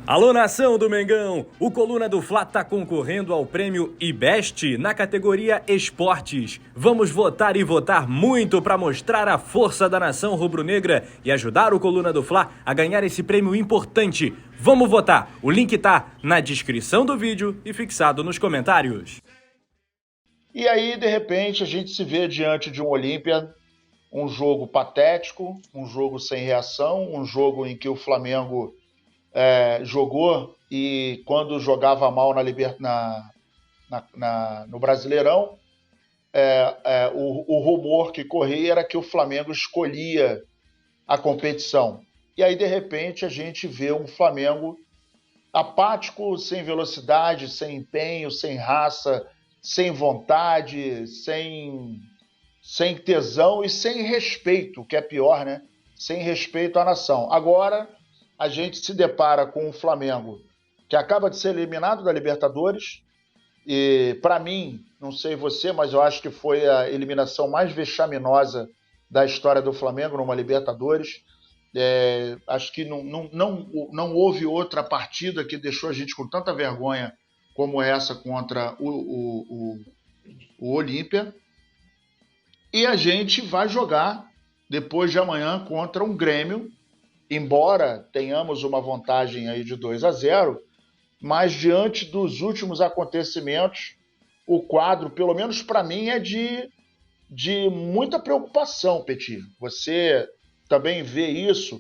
Alô, nação do Mengão! O Coluna do Fla tá concorrendo ao prêmio IBEST na categoria Esportes. Vamos votar e votar muito para mostrar a força da nação rubro-negra e ajudar o Coluna do Fla a ganhar esse prêmio importante. Vamos votar! O link tá na descrição do vídeo e fixado nos comentários. E aí, de repente, a gente se vê diante de um Olímpia, um jogo patético, um jogo sem reação, um jogo em que o Flamengo jogou e quando jogava mal no Brasileirão, o rumor que corria era que o Flamengo escolhia a competição. E aí, de repente, a gente vê um Flamengo apático, sem velocidade, sem empenho, sem raça, sem vontade, sem tesão e sem respeito, que é pior, né? Sem respeito à nação. Agora, a gente se depara com um Flamengo que acaba de ser eliminado da Libertadores e, para mim, não sei você, mas eu acho que foi a eliminação mais vexaminosa da história do Flamengo numa Libertadores. Acho que não houve outra partida que deixou a gente com tanta vergonha como essa contra o Olímpia. E a gente vai jogar depois de amanhã contra um Grêmio, embora tenhamos uma vantagem aí de 2-0, mas diante dos últimos acontecimentos, o quadro, pelo menos para mim, é de muita preocupação, Petit. Você também vê isso.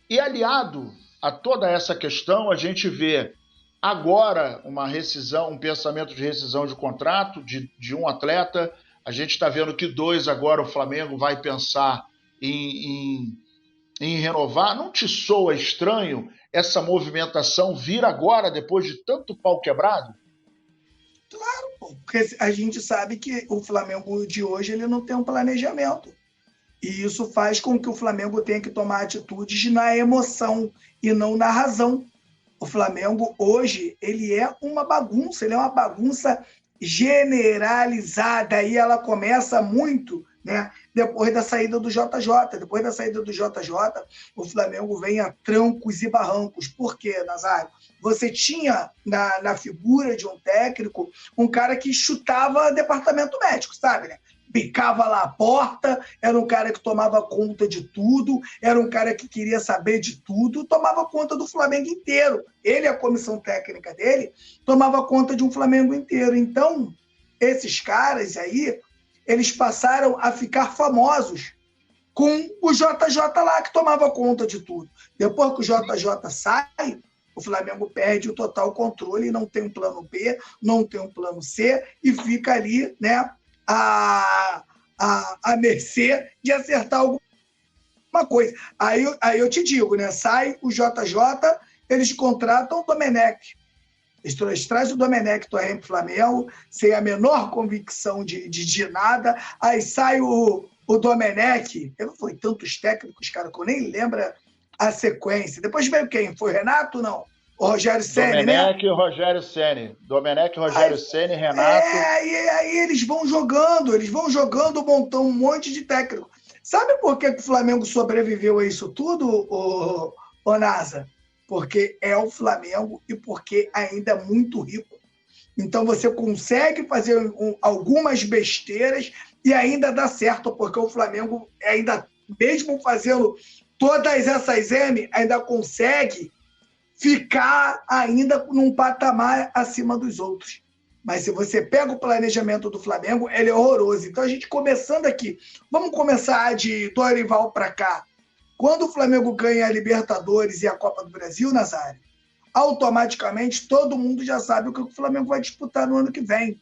E aliado a toda essa questão, a gente vê agora uma rescisão, um pensamento de rescisão de contrato de um atleta. A gente está vendo que 2 agora o Flamengo vai pensar em renovar. Não te soa estranho essa movimentação vir agora, depois de tanto pau quebrado? Claro, porque a gente sabe que o Flamengo de hoje ele não tem um planejamento. E isso faz com que o Flamengo tenha que tomar atitudes na emoção e não na razão. O Flamengo hoje ele é uma bagunça, ele é uma bagunça generalizada, e ela começa muito, né, depois da saída do JJ. Depois da saída do JJ, o Flamengo vem a trancos e barrancos. Por quê, Nazário? Você tinha na figura de um técnico um cara que chutava departamento médico, sabe, né? Picava lá a porta, era um cara que tomava conta de tudo, era um cara que queria saber de tudo, tomava conta do Flamengo inteiro. Ele, a comissão técnica dele, tomava conta de um Flamengo inteiro. Então, esses caras aí, eles passaram a ficar famosos com o JJ lá, que tomava conta de tudo. Depois que o JJ sai, o Flamengo perde o total controle, não tem um plano B, não tem um plano C, e fica ali, né, a mercê de acertar alguma coisa. Aí eu te digo, né? Sai o JJ, eles contratam o Domenech. Eles trazem o Domenech do RM Flamengo, sem a menor convicção de nada. Aí sai o Domenech. Foi tantos técnicos, cara, que eu nem lembro a sequência. Depois veio quem? Foi Renato, não? O Rogério Ceni, né? Domenech e Rogério Ceni. Domenech, Rogério Ceni, Renato. Aí eles vão jogando, montam um monte de técnico. Sabe por que o Flamengo sobreviveu a isso tudo, ô Nasa? Porque é o Flamengo e porque ainda é muito rico. Então você consegue fazer algumas besteiras e ainda dá certo, porque o Flamengo ainda, mesmo fazendo todas essas M, ainda consegue ficar ainda num patamar acima dos outros. Mas se você pega o planejamento do Flamengo, ele é horroroso. Então, a gente começando aqui, vamos começar de Dorival para cá. Quando o Flamengo ganha a Libertadores e a Copa do Brasil, Nazário, automaticamente todo mundo já sabe o que o Flamengo vai disputar no ano que vem.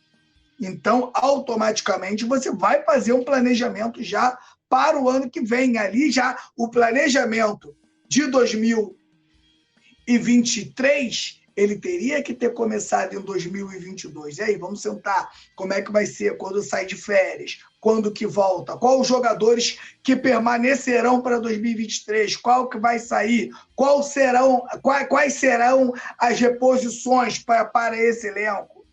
Então, automaticamente, você vai fazer um planejamento já para o ano que vem. Ali já o planejamento de 2023, ele teria que ter começado em 2022. E aí, vamos sentar. Como é que vai ser quando sai de férias? Quando que volta? Quais os jogadores que permanecerão para 2023? Qual que vai sair? Quais serão as reposições para esse elenco?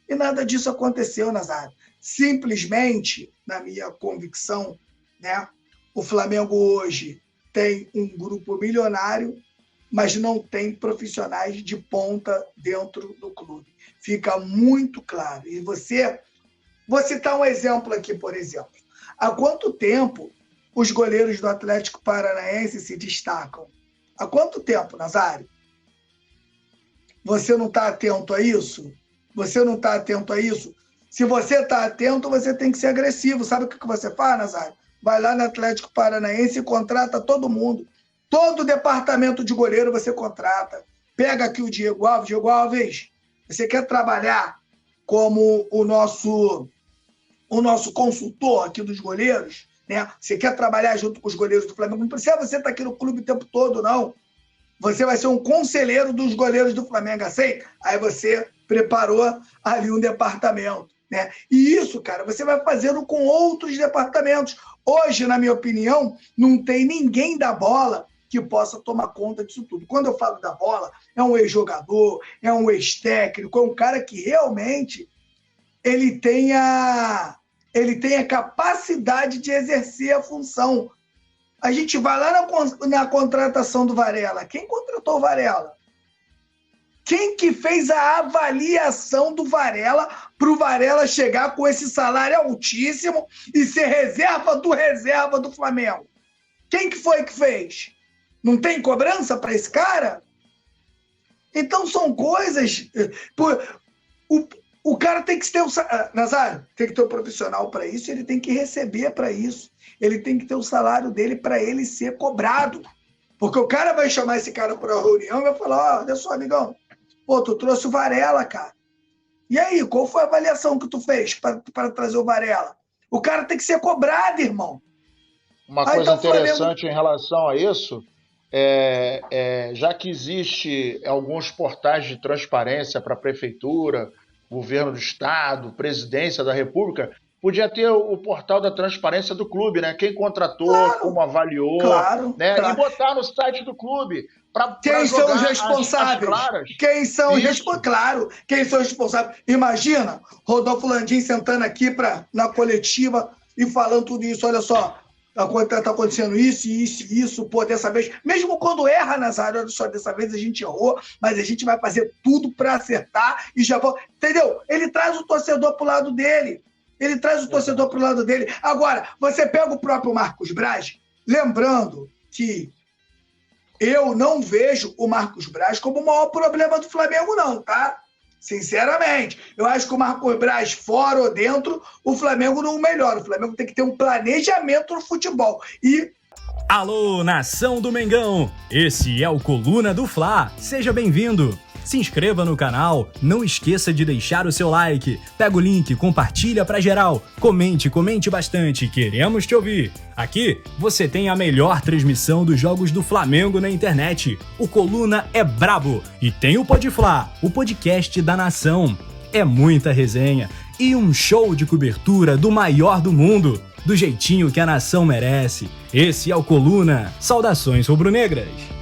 E nada disso aconteceu, Nazário. Simplesmente, na minha convicção, né, o Flamengo hoje tem um grupo milionário mas não tem profissionais de ponta dentro do clube. Fica muito claro. E vou citar um exemplo aqui, por exemplo. Há quanto tempo os goleiros do Atlético Paranaense se destacam? Há quanto tempo, Nazário? Você não está atento a isso? Você não está atento a isso? Se você está atento, você tem que ser agressivo. Sabe o que você faz, Nazário? Vai lá no Atlético Paranaense e contrata todo mundo. Todo departamento de goleiro você contrata. Pega aqui o Diego Alves. Diego Alves, você quer trabalhar como o nosso consultor aqui dos goleiros? Né? Você quer trabalhar junto com os goleiros do Flamengo? Não precisa você estar aqui no clube o tempo todo, não. Você vai ser um conselheiro dos goleiros do Flamengo, aceita? Aí você preparou ali um departamento. Né? E isso, cara, você vai fazendo com outros departamentos. Hoje, na minha opinião, não tem ninguém da bola que possa tomar conta disso tudo. Quando eu falo da bola, é um ex-jogador, é um ex-técnico, é um cara que realmente ele tem a capacidade de exercer a função. A gente vai lá na contratação do Varela. Quem contratou o Varela? Quem que fez a avaliação do Varela para o Varela chegar com esse salário altíssimo e ser reserva do Flamengo? Quem que foi que fez? Não tem cobrança para esse cara? Então são coisas... O cara tem que ter Nazário, tem que ter um profissional para isso, ele tem que receber para isso. Ele tem que ter o salário dele para ele ser cobrado. Porque o cara vai chamar esse cara para a reunião e vai falar, olha só, amigão, pô, tu trouxe o Varela, cara. E aí, qual foi a avaliação que tu fez para trazer o Varela? O cara tem que ser cobrado, irmão. Uma coisa interessante em relação a isso, já que existe alguns portais de transparência para a prefeitura, governo do estado, presidência da república, podia ter o portal da transparência do clube, né? Quem contratou, claro, como avaliou, né? Claro. E botar no site do clube. Quem são os responsáveis? Quem são os responsáveis? Claro, quem são os responsáveis? Imagina Rodolfo Landim sentando aqui na coletiva e falando tudo isso. Olha só, está acontecendo isso, pô, dessa vez. Mesmo quando erra, Nazário, olha só, dessa vez a gente errou, mas a gente vai fazer tudo para acertar e já vou. Entendeu? Ele traz o torcedor pro lado dele. Agora, você pega o próprio Marcos Braz, lembrando que eu não vejo o Marcos Braz como o maior problema do Flamengo, não, tá? Sinceramente. Eu acho que o Marcos Braz, fora ou dentro, o Flamengo não melhora. O Flamengo tem que ter um planejamento no futebol. Alô, nação do Mengão! Esse é o Coluna do Fla. Seja bem-vindo! Se inscreva no canal, não esqueça de deixar o seu like, pega o link, compartilha pra geral, comente bastante, queremos te ouvir. Aqui você tem a melhor transmissão dos jogos do Flamengo na internet. O Coluna é brabo e tem o Pode Fla, o podcast da nação. É muita resenha e um show de cobertura do maior do mundo, do jeitinho que a nação merece. Esse é o Coluna. Saudações rubro-negras!